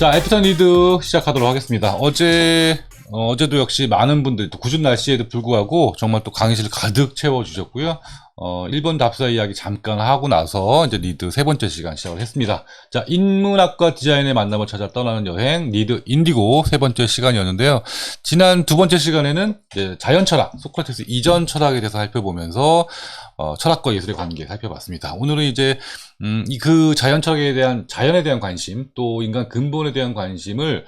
자, 애프터 리드 시작하도록 하겠습니다. 어제도 역시 많은 분들이 또 궂은 날씨에도 불구하고 정말 또 강의실 가득 채워주셨고요. 1번 답사 이야기 잠깐 하고 나서 이제 리드 세 번째 시간 시작을 했습니다. 자, 인문학과 디자인의 만남을 찾아 떠나는 여행, 리드 인디고 세 번째 시간이었는데요. 지난 두 번째 시간에는 이제 자연 철학, 소크라테스 이전 철학에 대해서 살펴보면서 철학과 예술의 관계 살펴봤습니다. 오늘은 이제 그 자연 철학에 대한, 자연에 대한 관심, 또 인간 근본에 대한 관심을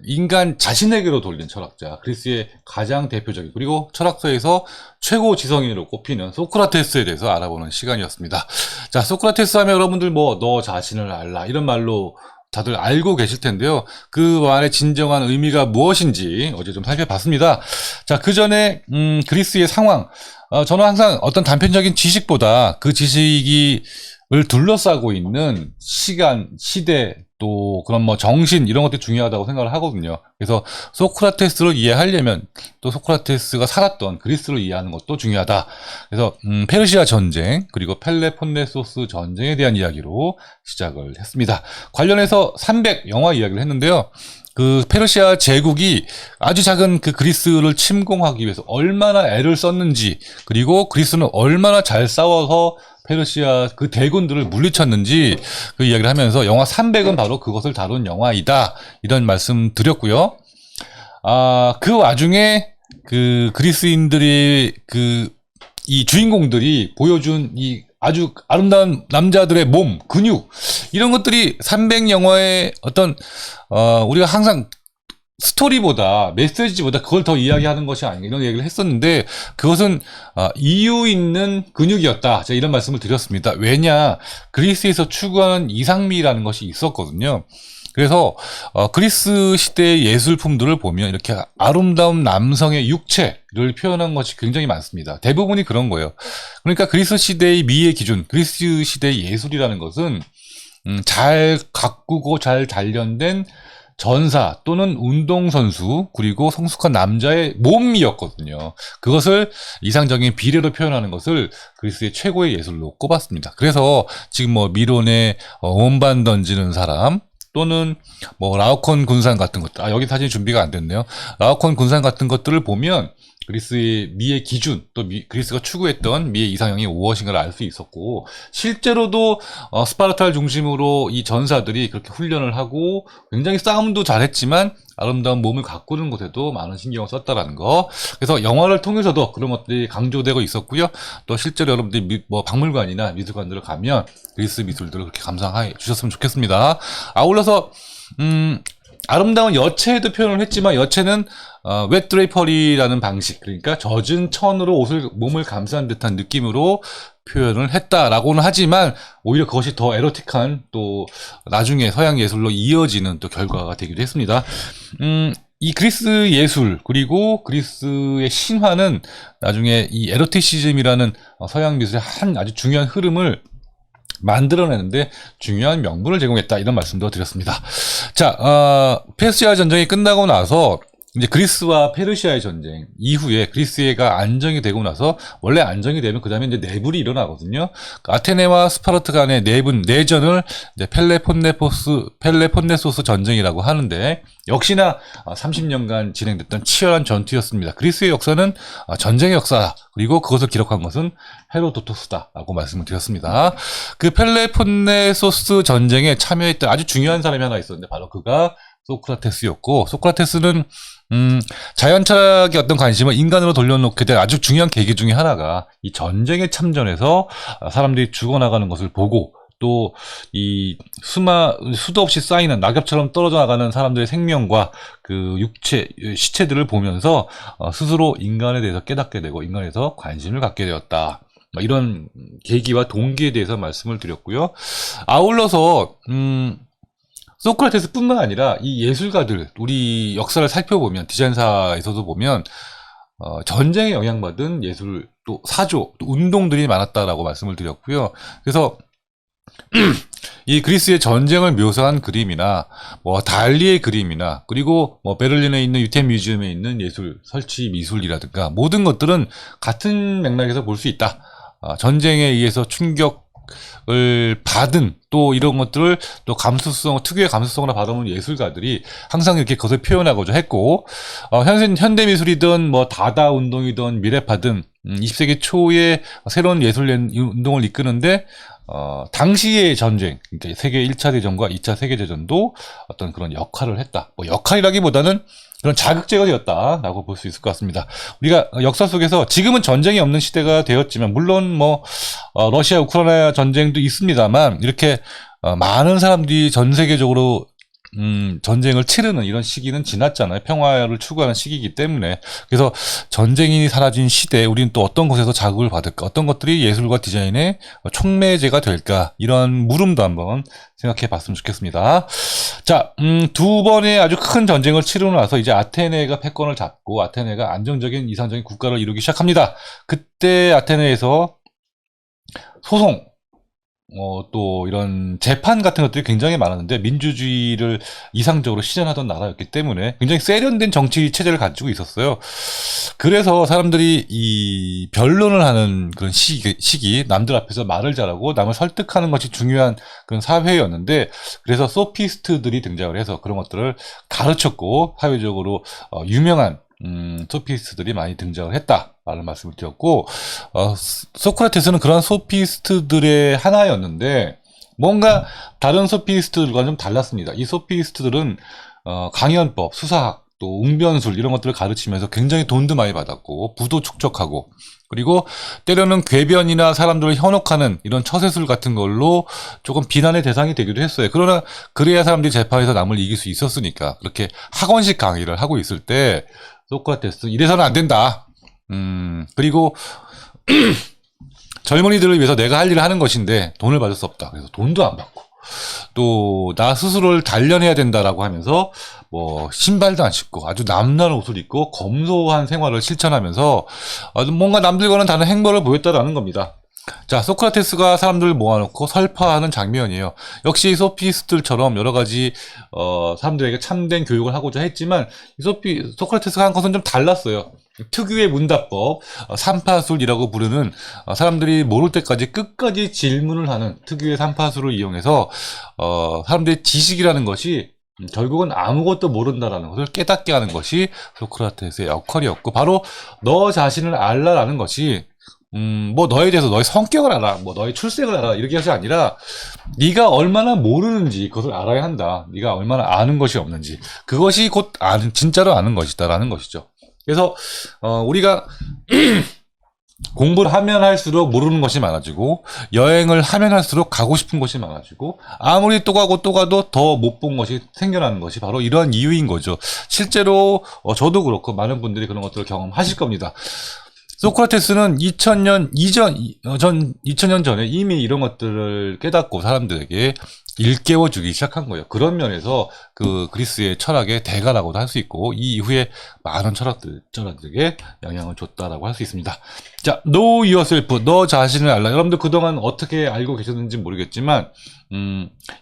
인간 자신에게로 돌린 철학자, 그리스의 가장 대표적인, 그리고 철학사에서 최고 지성인으로 꼽히는 소크라테스에 대해서 알아보는 시간이었습니다. 자, 소크라테스 하면 여러분들 너 자신을 알라, 이런 말로 다들 알고 계실 텐데요. 그 말의 진정한 의미가 무엇인지 어제 좀 살펴봤습니다. 자, 그 전에 그리스의 상황, 저는 항상 어떤 단편적인 지식보다 그 지식을 둘러싸고 있는 시간, 시대, 또 그런 정신, 이런 것들이 중요하다고 생각을 하거든요. 그래서 소크라테스를 이해하려면 또 소크라테스가 살았던 그리스를 이해하는 것도 중요하다. 그래서 페르시아 전쟁, 그리고 펠레폰네소스 전쟁에 대한 이야기로 시작을 했습니다. 관련해서 300 영화 이야기를 했는데요. 그 페르시아 제국이 아주 작은 그 그리스를 침공하기 위해서 얼마나 애를 썼는지, 그리고 그리스는 얼마나 잘 싸워서 페르시아 그 대군들을 물리쳤는지 그 이야기를 하면서 영화 300은 바로 그것을 다룬 영화이다, 이런 말씀 드렸고요. 그 와중에 그 그리스인들이 이 주인공들이 보여준 이 아주 아름다운 남자들의 몸, 근육, 이런 것들이 300 영화의 어떤 우리가 항상 스토리보다, 메시지보다 그걸 더 이야기하는 것이 아닌가, 이런 얘기를 했었는데, 그것은 이유 있는 근육이었다, 제가 이런 말씀을 드렸습니다. 왜냐, 그리스에서 추구하는 이상미라는 것이 있었거든요. 그래서 그리스 시대의 예술품들을 보면 이렇게 아름다운 남성의 육체를 표현한 것이 굉장히 많습니다. 대부분이 그런 거예요. 그러니까 그리스 시대의 미의 기준, 그리스 시대의 예술이라는 것은 잘 가꾸고 잘 단련된 전사 또는 운동선수, 그리고 성숙한 남자의 몸이었거든요. 그것을 이상적인 비례로 표현하는 것을 그리스의 최고의 예술로 꼽았습니다. 그래서 지금 미론의 원반 던지는 사람, 또는 라오콘 군산 같은 것들, 여기 사진이 준비가 안 됐네요. 라오콘 군산 같은 것들을 보면 그리스의 미의 기준, 또 그리스가 추구했던 미의 이상형이 무엇인가를 알 수 있었고, 실제로도 스파르타를 중심으로 이 전사들이 그렇게 훈련을 하고 굉장히 싸움도 잘했지만 아름다운 몸을 가꾸는 것에도 많은 신경을 썼다라는 거. 그래서 영화를 통해서도 그런 것들이 강조되고 있었고요. 또 실제로 여러분들이 박물관이나 미술관들을 가면 그리스 미술들을 그렇게 감상해 주셨으면 좋겠습니다. 아울러서 아름다운 여체에도 표현을 했지만, 여체는 웻 드레이퍼리라는 방식, 그러니까 젖은 천으로 몸을 감싼 듯한 느낌으로 표현을 했다라고는 하지만, 오히려 그것이 더 에로틱한, 또 나중에 서양 예술로 이어지는 또 결과가 되기도 했습니다. 이 그리스 예술, 그리고 그리스의 신화는 나중에 이 에로티시즘이라는 서양 미술의 한 아주 중요한 흐름을 만들어내는데 중요한 명분을 제공했다, 이런 말씀도 드렸습니다. 자, 페르시아 전쟁이 끝나고 나서 이제 그리스와 페르시아의 전쟁 이후에 그리스가 안정이 되고 나서, 원래 안정이 되면 그 다음에 이제 내분이 일어나거든요. 아테네와 스파르타 간의 내전을 이제 펠레폰네소스 전쟁이라고 하는데, 역시나 30년간 진행됐던 치열한 전투였습니다. 그리스의 역사는 전쟁의 역사, 그리고 그것을 기록한 것은 헤로도토스다라고 말씀을 드렸습니다. 그 펠레폰네소스 전쟁에 참여했던 아주 중요한 사람이 하나 있었는데, 바로 그가 소크라테스였고, 소크라테스는 자연 철학의 어떤 관심을 인간으로 돌려놓게 된 아주 중요한 계기 중에 하나가 이 전쟁에 참전해서 사람들이 죽어나가는 것을 보고, 또 이 수도 없이 쌓이는 낙엽처럼 떨어져 나가는 사람들의 생명과 그 시체들을 보면서 스스로 인간에 대해서 깨닫게 되고 인간에서 관심을 갖게 되었다, 이런 계기와 동기에 대해서 말씀을 드렸고요. 아울러서 소크라테스뿐만 아니라 이 예술가들, 우리 역사를 살펴보면, 디자인사에서도 보면 전쟁에 영향받은 예술, 또 사조, 또 운동들이 많았다라고 말씀을 드렸고요. 그래서 이 그리스의 전쟁을 묘사한 그림이나 달리의 그림이나, 그리고 베를린에 있는 유텐 뮤지엄에 있는 예술, 설치 미술이라든가 모든 것들은 같은 맥락에서 볼 수 있다. 전쟁에 의해서 충격 받은 또 이런 것들을 또 특유의 감수성으로 받아온 예술가들이 항상 이렇게 그것을 표현하고자 했고, 현대미술이든 뭐 다다 운동이든 미래파든 20세기 초에 새로운 예술 운동을 이끄는데 당시의 전쟁, 그러니까 세계 1차 대전과 2차 세계대전도 어떤 그런 역할을 했다. 뭐 역할이라기보다는 그런 자극제가 되었다라고 볼 수 있을 것 같습니다. 우리가 역사 속에서 지금은 전쟁이 없는 시대가 되었지만, 물론 뭐 러시아 우크라이나 전쟁도 있습니다만, 이렇게 많은 사람들이 전 세계적으로 전쟁을 치르는 이런 시기는 지났잖아요. 평화를 추구하는 시기이기 때문에. 그래서 전쟁이 사라진 시대에 우리는 또 어떤 곳에서 자극을 받을까? 어떤 것들이 예술과 디자인의 촉매제가 될까? 이런 물음도 한번 생각해 봤으면 좋겠습니다. 자, 두 번의 아주 큰 전쟁을 치르고 나서 이제 아테네가 패권을 잡고 아테네가 안정적인 이상적인 국가를 이루기 시작합니다. 그때 아테네에서 소송, 또 이런 재판 같은 것들이 굉장히 많았는데, 민주주의를 이상적으로 실현하던 나라였기 때문에 굉장히 세련된 정치 체제를 가지고 있었어요. 그래서 사람들이 이 변론을 하는 그런 시기, 남들 앞에서 말을 잘하고 남을 설득하는 것이 중요한 그런 사회였는데, 그래서 소피스트들이 등장을 해서 그런 것들을 가르쳤고, 사회적으로 유명한 소피스트들이 많이 등장을 했다라는 말씀을 드렸고, 소크라테스는 그런 소피스트들의 하나였는데, 뭔가 다른 소피스트들과 좀 달랐습니다. 이 소피스트들은 강연법, 수사학, 또 웅변술 이런 것들을 가르치면서 굉장히 돈도 많이 받았고, 부도 축적하고, 그리고 때로는 궤변이나 사람들을 현혹하는 이런 처세술 같은 걸로 조금 비난의 대상이 되기도 했어요. 그러나 그래야 사람들이 재판에서 남을 이길 수 있었으니까. 그렇게 학원식 강의를 하고 있을 때 소크라테스 이래서는 안 된다. 그리고 젊은이들을 위해서 내가 할 일을 하는 것인데 돈을 받을 수 없다. 그래서 돈도 안 받고, 또 나 스스로를 단련해야 된다라고 하면서 뭐 신발도 안 신고 아주 남다른 옷을 입고 검소한 생활을 실천하면서 뭔가 남들과는 다른 행보를 보였다라는 겁니다. 자, 소크라테스가 사람들을 모아놓고 설파하는 장면이에요. 역시 소피스트들처럼 여러 가지 사람들에게 참된 교육을 하고자 했지만, 소크라테스가 한 것은 좀 달랐어요. 특유의 문답법, 삼파술이라고 부르는, 사람들이 모를 때까지 끝까지 질문을 하는 특유의 삼파술을 이용해서 사람들의 지식이라는 것이 결국은 아무것도 모른다라는 것을 깨닫게 하는 것이 소크라테스의 역할이었고, 바로 너 자신을 알라라는 것이 뭐 너에 대해서 너의 성격을 알아, 뭐 너의 출생을 알아, 이렇게 것이 아니라 네가 얼마나 모르는지 그것을 알아야 한다. 네가 얼마나 아는 것이 없는지, 그것이 곧 진짜로 아는 것이다라는 것이죠. 그래서 우리가 공부를 하면 할수록 모르는 것이 많아지고, 여행을 하면 할수록 가고 싶은 곳이 많아지고, 아무리 또 가고 또 가도 더 못 본 것이 생겨나는 것이 바로 이러한 이유인 거죠. 실제로 저도 그렇고 많은 분들이 그런 것들을 경험하실 겁니다. 소크라테스는 2000년 전에 이미 이런 것들을 깨닫고 사람들에게 일깨워 주기 시작한 거예요. 그런 면에서 그 그리스의 철학의 대가라고도 할 수 있고, 이 이후에 많은 철학들에게 영향을 줬다라고 할 수 있습니다. 자, know yourself, 너 자신을 알라. 여러분들 그동안 어떻게 알고 계셨는지 모르겠지만,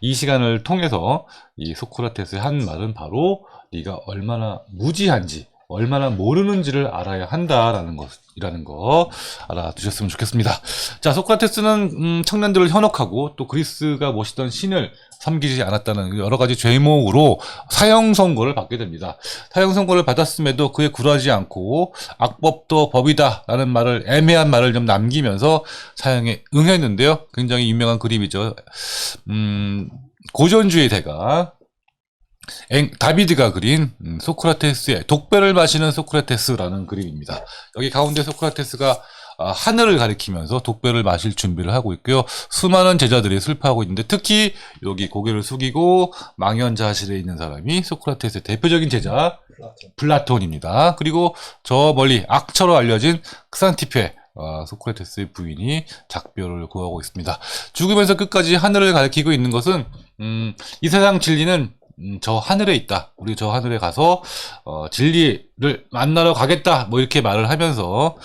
이 시간을 통해서 이 소크라테스의 한 말은 바로 네가 얼마나 무지한지, 얼마나 모르는지를 알아야 한다라는 것이라는 거 알아두셨으면 좋겠습니다. 자, 소크라테스는 청년들을 현혹하고 또 그리스가 모시던 신을 섬기지 않았다는 여러 가지 죄목으로 사형 선고를 받게 됩니다. 사형 선고를 받았음에도 그에 굴하지 않고 악법도 법이다라는 말을, 애매한 말을 좀 남기면서 사형에 응했는데요. 굉장히 유명한 그림이죠. 고전주의 대가 다비드가 그린 소크라테스의 독배를 마시는 소크라테스라는 그림입니다. 여기 가운데 소크라테스가 하늘을 가리키면서 독배를 마실 준비를 하고 있고요. 수많은 제자들이 슬퍼하고 있는데, 특히 여기 고개를 숙이고 망연자실에 있는 사람이 소크라테스의 대표적인 제자 플라톤입니다. 그리고 저 멀리 악처로 알려진 크산티페, 소크라테스의 부인이 작별을 구하고 있습니다. 죽으면서 끝까지 하늘을 가리키고 있는 것은 이 세상 진리는 저 하늘에 있다. 우리 저 하늘에 가서 진리를 만나러 가겠다 뭐 이렇게 말을 하면서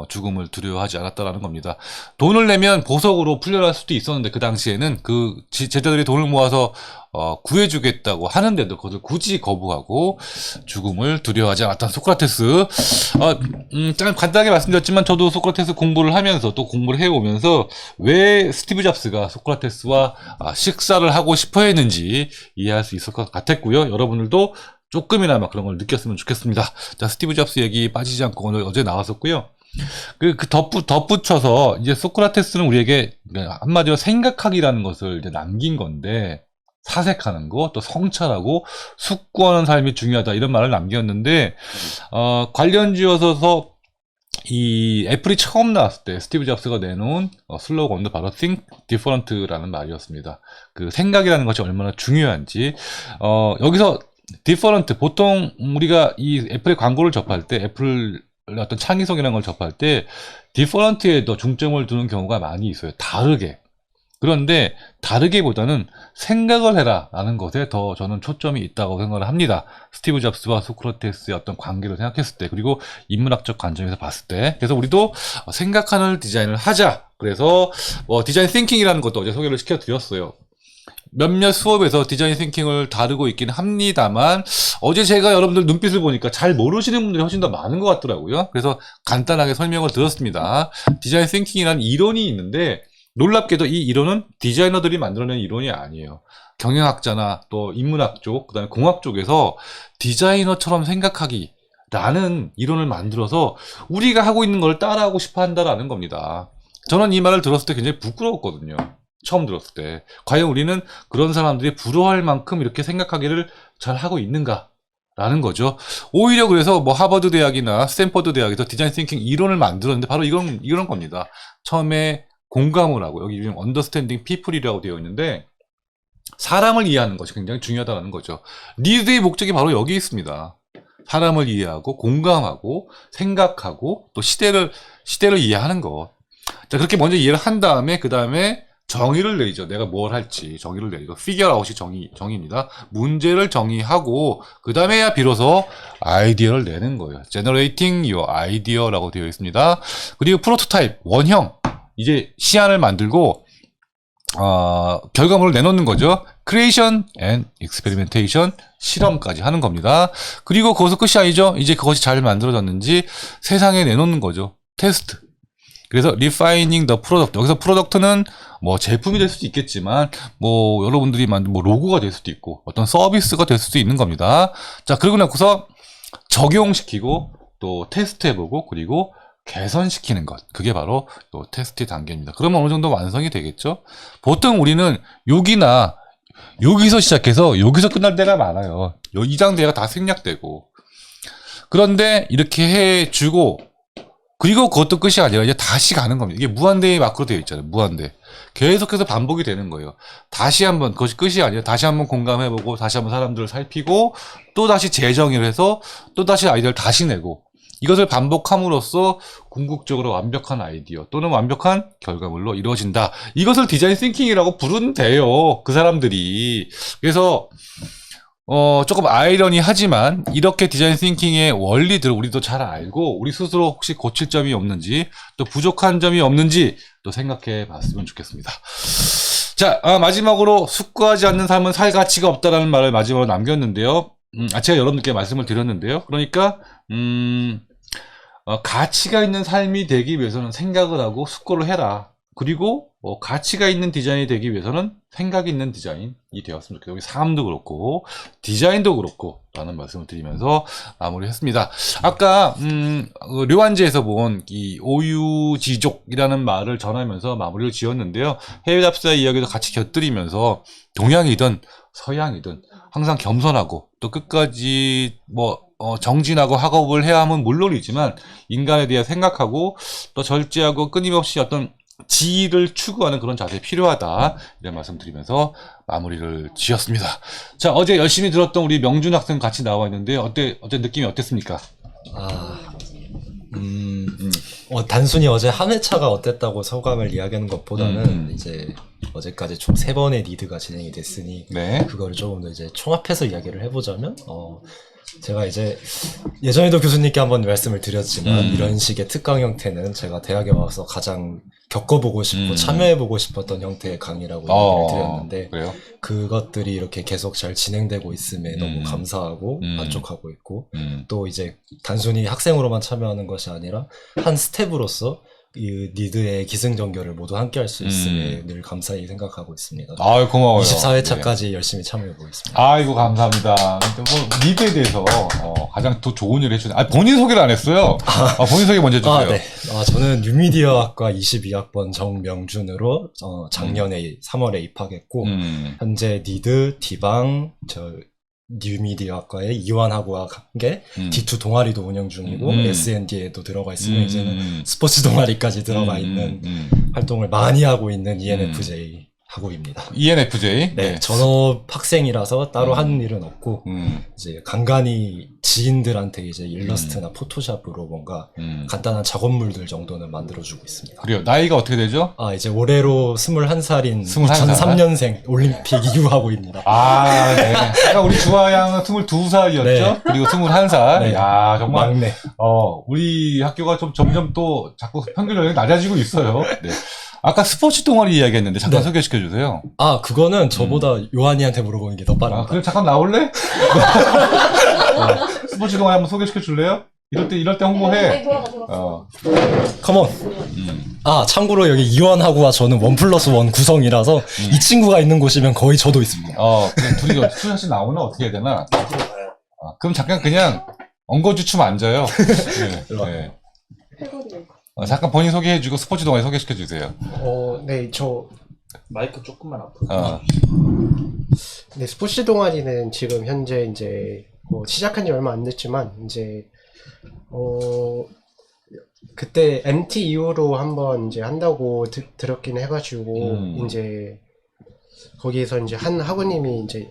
죽음을 두려워하지 않았다라는 겁니다. 돈을 내면 보석으로 풀려날 수도 있었는데 그 당시에는 그 제자들이 돈을 모아서 구해주겠다고 하는데도 그것을 굳이 거부하고 죽음을 두려워하지 않았던 소크라테스. 간단하게 말씀드렸지만 저도 소크라테스 공부를 하면서 또 공부를 해오면서 왜 스티브 잡스가 소크라테스와 식사를 하고 싶어 했는지 이해할 수 있을 것 같았고요. 여러분들도 조금이나마 그런 걸 느꼈으면 좋겠습니다. 자, 스티브 잡스 얘기 빠지지 않고 오늘 어제 나왔었고요. 덧붙여서 이제 소크라테스는 우리에게 한마디로 생각하기라는 것을 이제 남긴 건데, 사색하는 거, 또 성찰하고 숙고하는 삶이 중요하다 이런 말을 남겼는데, 관련지어서 이 애플이 처음 나왔을 때 스티브 잡스가 내놓은 슬로건도 바로 Think Different라는 말이었습니다. 그 생각이라는 것이 얼마나 중요한지. 여기서 Different, 보통 우리가 이 애플의 광고를 접할 때, 애플 어떤 창의성이라는 걸 접할 때 디퍼런트에 더 중점을 두는 경우가 많이 있어요. 다르게. 그런데 다르게보다는 생각을 해라 라는 것에 더 저는 초점이 있다고 생각을 합니다. 스티브 잡스와 소크라테스의 어떤 관계를 생각했을 때, 그리고 인문학적 관점에서 봤을 때. 그래서 우리도 생각하는 디자인을 하자. 그래서 디자인 띵킹이라는 것도 어제 소개를 시켜드렸어요. 몇몇 수업에서 디자인 띵킹을 다루고 있긴 합니다만, 어제 제가 여러분들 눈빛을 보니까 잘 모르시는 분들이 훨씬 더 많은 것 같더라고요. 그래서 간단하게 설명을 드렸습니다. 디자인 띵킹이라는 이론이 있는데, 놀랍게도 이 이론은 디자이너들이 만들어낸 이론이 아니에요. 경영학자나 또 인문학 쪽, 그 다음에 공학 쪽에서 디자이너처럼 생각하기 라는 이론을 만들어서 우리가 하고 있는 걸 따라하고 싶어 한다라는 겁니다. 저는 이 말을 들었을 때 굉장히 부끄러웠거든요. 처음 들었을 때. 과연 우리는 그런 사람들이 부러워할 만큼 이렇게 생각하기를 잘 하고 있는가? 라는 거죠. 오히려 그래서 하버드 대학이나 스탠퍼드 대학에서 디자인 띵킹 이론을 만들었는데 바로 이런 겁니다. 처음에 공감을 하고, 여기 지금 understanding people이라고 되어 있는데, 사람을 이해하는 것이 굉장히 중요하다는 거죠. 니드의 목적이 바로 여기 있습니다. 사람을 이해하고, 공감하고, 생각하고, 또 시대를 이해하는 것. 자, 그렇게 먼저 이해를 한 다음에, 그 다음에 정의를 내리죠. 내가 뭘 할지 정의를 내리고, figure out이 정의입니다. 문제를 정의하고, 그 다음에야 비로소 아이디어를 내는 거예요. generating your idea라고 되어 있습니다. 그리고 프로토타입, 원형. 이제 시안을 만들고, 결과물을 내놓는 거죠. creation and experimentation, 실험까지 하는 겁니다. 그리고 거기서 끝이 아니죠. 이제 그것이 잘 만들어졌는지 세상에 내놓는 거죠. 테스트. 그래서 refining the product. 여기서 프로덕트는 제품이 될 수도 있겠지만, 여러분들이 만든 로고가 될 수도 있고, 어떤 서비스가 될 수도 있는 겁니다. 자, 그러고 나서 적용시키고, 또 테스트해보고, 그리고 개선시키는 것. 그게 바로 또 테스트 단계입니다. 그러면 어느 정도 완성이 되겠죠? 보통 우리는 여기서 시작해서 여기서 끝날 때가 많아요. 이 장대가 다 생략되고. 그런데 이렇게 해주고, 그리고 그것도 끝이 아니라 이제 다시 가는 겁니다. 이게 무한대의 마크로 되어 있잖아요. 무한대. 계속해서 반복이 되는 거예요. 다시 한번, 그것이 끝이 아니라 다시 한번 공감해보고, 다시 한번 사람들을 살피고, 또 다시 재정의를 해서, 또 다시 아이디어를 다시 내고, 이것을 반복함으로써 궁극적으로 완벽한 아이디어 또는 완벽한 결과물로 이루어진다. 이것을 디자인 띵킹이라고 부른대요. 그 사람들이. 그래서 조금 아이러니하지만 이렇게 디자인 띵킹의 원리들을 우리도 잘 알고 우리 스스로 혹시 고칠 점이 없는지 또 부족한 점이 없는지 또 생각해 봤으면 좋겠습니다. 자, 마지막으로 숙고하지 않는 삶은 살 가치가 없다라는 말을 마지막으로 남겼는데요. 제가 여러분들께 말씀을 드렸는데요. 그러니까 가치가 있는 삶이 되기 위해서는 생각을 하고 숙고를 해라. 그리고 가치가 있는 디자인이 되기 위해서는 생각이 있는 디자인이 되었으면 좋겠어요. 여기 삶도 그렇고 디자인도 그렇고 라는 말씀을 드리면서 마무리했습니다. 아까 류안지에서 본 이 오유지족이라는 말을 전하면서 마무리를 지었는데요. 해외 잡사의 이야기도 같이 곁들이면서 동양이든 서양이든 항상 겸손하고 또 끝까지 정진하고 학업을 해야 하면 물론이지만 인간에 대해 생각하고 또 절제하고 끊임없이 어떤 지위를 추구하는 그런 자세 필요하다 이런 말씀 드리면서 마무리를 지었습니다. 자, 어제 열심히 들었던 우리 명준 학생 같이 나와 있는데 어제 느낌이 어땠습니까? 단순히 어제 한 회차가 어땠다고 소감을 이야기하는 것보다는 이제 어제까지 총 3번의 리드가 진행이 됐으니 네. 그거를 조금 더 이제 총합해서 이야기를 해보자면 제가 이제 예전에도 교수님께 한번 말씀을 드렸지만 이런 식의 특강 형태는 제가 대학에 와서 가장 겪어보고 싶고 참여해보고 싶었던 형태의 강의라고 얘기를 드렸는데 그래요? 그것들이 이렇게 계속 잘 진행되고 있음에 너무 감사하고 만족하고 있고 또 이제 단순히 학생으로만 참여하는 것이 아니라 한 스텝으로서 이 니드의 기승전결을 모두 함께 할 수 있음에 늘 감사히 생각하고 있습니다. 아유, 고마워요. 24회차까지 네. 열심히 참여해보겠습니다. 아이고, 감사합니다. 뭐, 리드에 대해서, 가장 더 좋은 일을 해주네. 본인 소개를 안 했어요. 본인 소개 먼저 해주세요. 네. 저는 뉴미디어학과 22학번 정명준으로, 작년에 3월에 입학했고, 현재 니드, 디방, 뉴미디어학과에 이완하고 함께 D2 동아리도 운영 중이고 SND에도 들어가 있으면 이제는 스포츠 동아리까지 들어가 있는 활동을 많이 하고 있는 ENFJ 학우입니다. ENFJ? 네, 전업 학생이라서 따로 하는 일은 없고 이제 간간히 지인들한테 이제 일러스트나 포토샵으로 뭔가 간단한 작업물들 정도는 만들어주고 있습니다. 그래요. 나이가 어떻게 되죠? 이제 올해로 21살인 21살? 2003년생 올림픽 이유학우입니다. 네. 아까 우리 주아 양은 22살이었죠? 네. 그리고 21살. 네. 야, 정말. 막내. 우리 학교가 좀 점점 또 자꾸 평균 연령이 낮아지고 있어요. 네. 아까 스포츠 동아리 이야기했는데 잠깐 소개시켜 주세요. 그거는 저보다 요한이한테 물어보는 게 더 빠릅니다. 그럼 잠깐 나올래? 스포츠 동아리 한번 소개시켜 줄래요? 이럴 때 홍보해. 컴온. 참고로 여기 이완하고와 저는 1+1 구성이라서 이 친구가 있는 곳이면 거의 저도 있습니다. 그냥 둘이 수샷이 나오나 어떻게 해야 되나? 그럼 잠깐 그냥 엉거주춤 앉아요. 네. 잠깐 본인 소개해주고 스포츠 동아리 소개시켜주세요. 네, 저 마이크 조금만 앞으로. 네, 스포츠 동아리는 지금 현재 이제 시작한 지 얼마 안 됐지만 이제 그때 MT 이후로 한번 이제 한다고 들었긴 해가지고 이제 거기에서 이제 한 학우님이 이제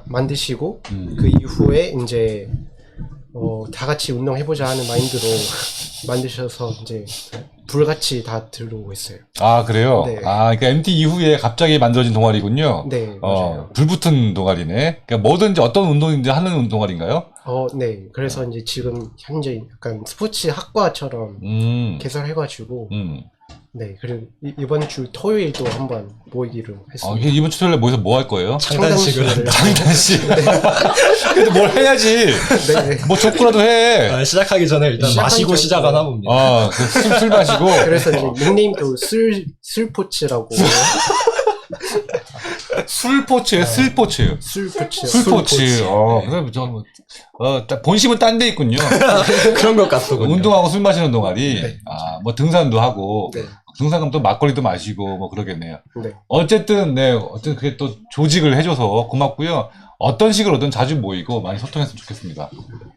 만드시고 그 이후에 이제 다 같이 운동해보자 하는 마인드로 만드셔서 이제 불같이 다 들어오고 있어요. 그래요? 네. 그러니까 MT 이후에 갑자기 만들어진 동아리군요. 네, 맞아요. 불붙은 동아리네. 그러니까 뭐든지 어떤 운동인지 하는 동아리인가요? 네. 그래서 이제 지금 현재 약간 스포츠 학과처럼 개설해가지고 네. 그리고 이번 주 토요일도 한번 모이기로 했습니다. 이번 주 토요일에 모여서 뭐 할 거예요? 장단식을 장단식. 그래도 뭘 해야지. 네. 뭐 족구라도 해. 시작하기 전에 일단 마시고 시작하나 봅니다. 술 마시고. 그래서 이제 닉네임도 술포츠라고. 술포츠예요? 술포츠예요? 술포츠. 술포츠. 그럼 본심은 딴 데 있군요. 그런 것 같더군요. 운동하고 술 마시는 동아리. 네. 뭐 등산도 하고. 네. 등산 가면 또 막걸리도 마시고 뭐 그러겠네요. 네. 어쨌든 그게 또 조직을 해줘서 고맙고요. 어떤 식으로든 자주 모이고 많이 소통했으면 좋겠습니다.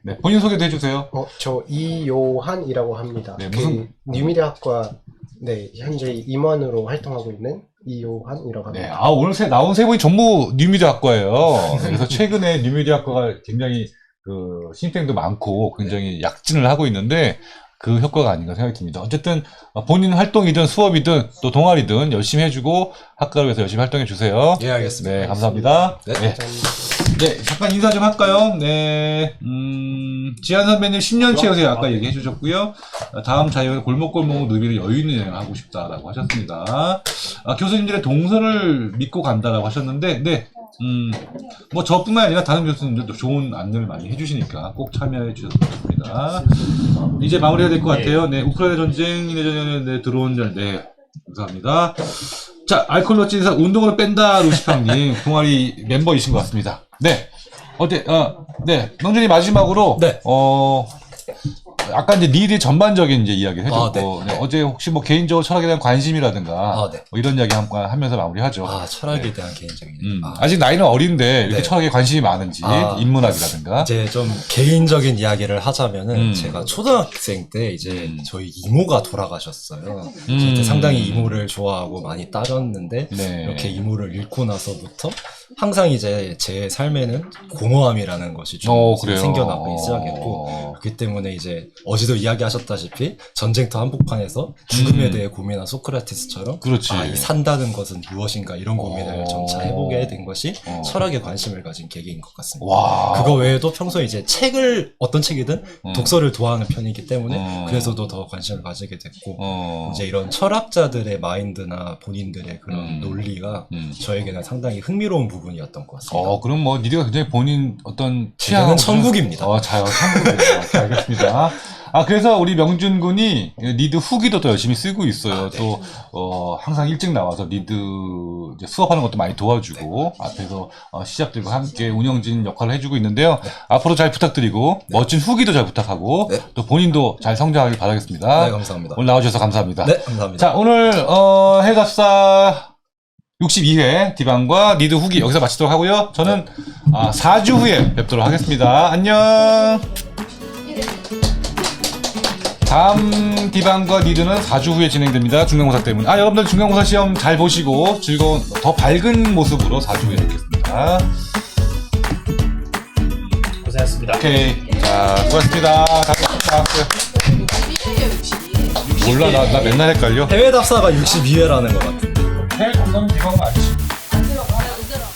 네, 본인 소개도 해주세요. 저 이요한이라고 합니다. 네, 무슨 뉴미디어학과 현재 임원으로 활동하고 있는 이요한이라고 합니다. 네, 오늘 나온 세 분이 전부 뉴미디어학과예요. 그래서 최근에 뉴미디어학과가 굉장히 신입생도 많고 굉장히 약진을 하고 있는데 그 효과가 아닌가 생각이 듭니다. 어쨌든 본인 활동이든 수업이든 또 동아리든 열심히 해주고 학과를 위해서 열심히 활동해 주세요. 예, 알겠습니다. 네, 감사합니다. 네. 네, 잠깐 인사 좀 할까요? 네, 지한 선배님 10년 채우세요. 아까 얘기해 주셨고요. 다음 자유는 골목골목 누비를 여유 있는 여행을 하고 싶다라고 하셨습니다. 교수님들의 동선을 믿고 간다라고 하셨는데, 네, 뭐 저뿐만 아니라 다른 교수님들도 좋은 안내를 많이 해주시니까 꼭 참여해 주셨으면 좋겠습니다. 이제 마무리해야 될 것 같아요. 네, 우크라이나 전쟁 내전에 들어온 자, 네, 감사합니다. 자, 알콜로 찐사 운동으로 뺀다 루시팡님 동아리 멤버이신 것 같습니다. 네, 네, 명준이 마지막으로 네. 아까 이제 니들의 전반적인 이제 이야기를 해줬고 네. 어제 혹시 뭐 개인적으로 철학에 대한 관심이라든가 네. 뭐 이런 이야기 하면서 마무리하죠. 철학에 대한 개인적인. 아직 나이는 어린데 이렇게 네. 철학에 관심이 많은지 인문학이라든가. 이제 좀 개인적인 이야기를 하자면은 제가 초등학생 때 이제 저희 이모가 돌아가셨어요. 이제 상당히 이모를 좋아하고 많이 따졌는데 네. 이렇게 이모를 잃고 나서부터 항상 이제 제 삶에는 공허함이라는 것이 좀 그래요. 생겨나기 시작했고 그렇기 때문에 이제 어제도 이야기하셨다시피 전쟁터 한복판에서 죽음에 대해 고민한 소크라테스처럼 그렇지. 이 산다는 것은 무엇인가 이런 고민을 점차 해보게 된 것이 철학에 관심을 가진 계기인 것 같습니다. 와. 그거 외에도 평소에 이제 책을 어떤 책이든 독서를 좋아하는 편이기 때문에 그래서도 더 관심을 가지게 됐고 이제 이런 철학자들의 마인드나 본인들의 그런 논리가 저에게는 상당히 흥미로운 부분이었던 것 같습니다. 그럼 뭐 니드가 굉장히 본인 어떤 제가는 천국입니다. 천국이에요. 알겠습니다. 그래서 우리 명준 군이 니드 후기도 또 열심히 쓰고 있어요. 또, 항상 일찍 나와서 니드 이제 수업하는 것도 많이 도와주고, 앞에서 시작들과 함께 운영진 역할을 해주고 있는데요. 앞으로 잘 부탁드리고, 멋진 후기도 잘 부탁하고, 또 본인도 잘 성장하길 바라겠습니다. 네, 감사합니다. 오늘 나와주셔서 감사합니다. 네, 감사합니다. 자, 오늘, 해갑사 62회 디방과 니드 후기 여기서 마치도록 하고요. 저는 4주 후에 뵙도록 하겠습니다. 안녕! 다음 디방과 니드는 4주 후에 진행됩니다. 중간고사 때문에. 여러분들 중간고사 시험 잘 보시고 즐거운, 더 밝은 모습으로 4주 후에 뵙겠습니다. 고생하셨습니다. 오케이. 자, 수고하셨습니다. 다들 몰라, 나 맨날 헷갈려. 해외 답사가 62회라는 것 같은데. 해외 감사는 디방은 아니지.